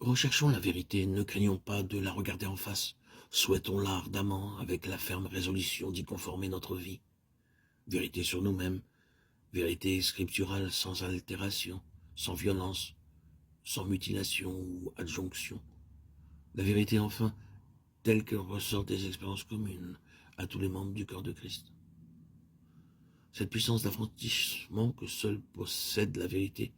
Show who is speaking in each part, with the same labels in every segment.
Speaker 1: Recherchons la vérité, ne craignons pas de la regarder en face. Souhaitons-la ardemment avec la ferme résolution d'y conformer notre vie. Vérité sur nous-mêmes, vérité scripturale sans altération, sans violence, sans mutilation ou adjonction. La vérité enfin, telle qu'elle ressort des expériences communes à tous les membres du corps de Christ. Cette puissance d'affranchissement que seule possède la vérité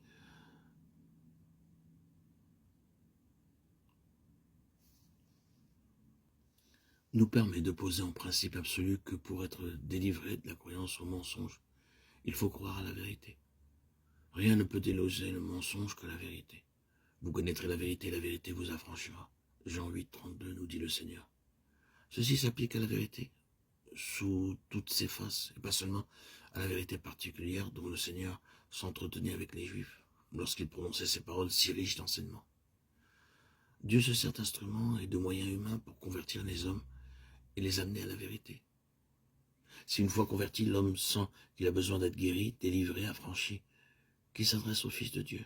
Speaker 1: nous permet de poser en principe absolu que pour être délivré de la croyance au mensonge, il faut croire à la vérité. Rien ne peut déloger le mensonge que la vérité. Vous connaîtrez la vérité vous affranchira. Jean 8, 32 nous dit le Seigneur. Ceci s'applique à la vérité, sous toutes ses faces, et pas seulement à la vérité particulière dont le Seigneur s'entretenait avec les Juifs, lorsqu'il prononçait ces paroles si riches d'enseignement. Dieu se sert d'instruments et de moyens humains pour convertir les hommes et les amener à la vérité. Si une fois converti, l'homme sent qu'il a besoin d'être guéri, délivré, affranchi, qu'il s'adresse au Fils de Dieu.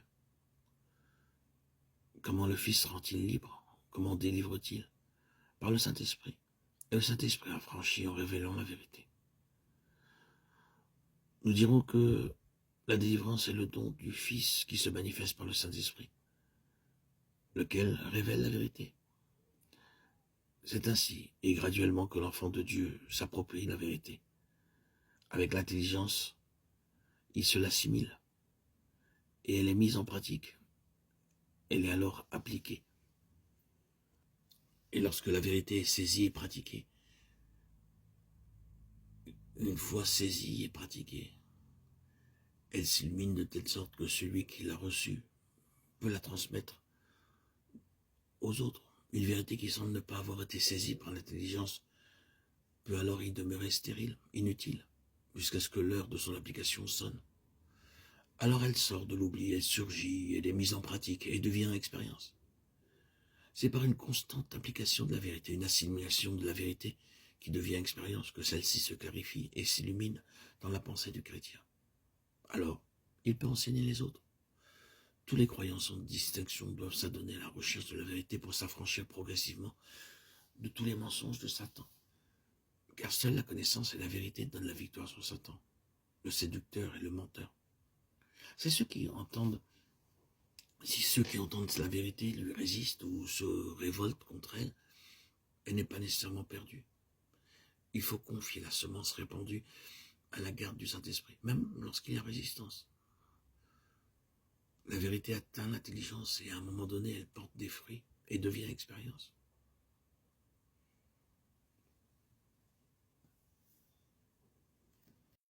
Speaker 1: Comment le Fils rend-il libre? Comment délivre-t-il? Par le Saint-Esprit. Et le Saint-Esprit affranchit en révélant la vérité. Nous dirons que la délivrance est le don du Fils qui se manifeste par le Saint-Esprit, lequel révèle la vérité. C'est ainsi et graduellement que l'enfant de Dieu s'approprie la vérité. Avec l'intelligence, il se l'assimile et elle est mise en pratique. Elle est alors appliquée. Et lorsque la vérité est saisie et pratiquée, une fois saisie et pratiquée, elle s'illumine de telle sorte que celui qui l'a reçue peut la transmettre aux autres. Une vérité qui semble ne pas avoir été saisie par l'intelligence peut alors y demeurer stérile, inutile, jusqu'à ce que l'heure de son application sonne. Alors elle sort de l'oubli, elle surgit, elle est mise en pratique et devient expérience. C'est par une constante application de la vérité, une assimilation de la vérité qui devient expérience, que celle-ci se clarifie et s'illumine dans la pensée du chrétien. Alors, il peut enseigner les autres. Tous les croyants sans distinction doivent s'adonner à la recherche de la vérité pour s'affranchir progressivement de tous les mensonges de Satan. Car seule la connaissance et la vérité donnent la victoire sur Satan, le séducteur et le menteur. Si ceux qui entendent la vérité lui résistent ou se révoltent contre elle, elle n'est pas nécessairement perdue. Il faut confier la semence répandue à la garde du Saint-Esprit, même lorsqu'il y a résistance. La vérité atteint l'intelligence et à un moment donné, elle porte des fruits et devient expérience.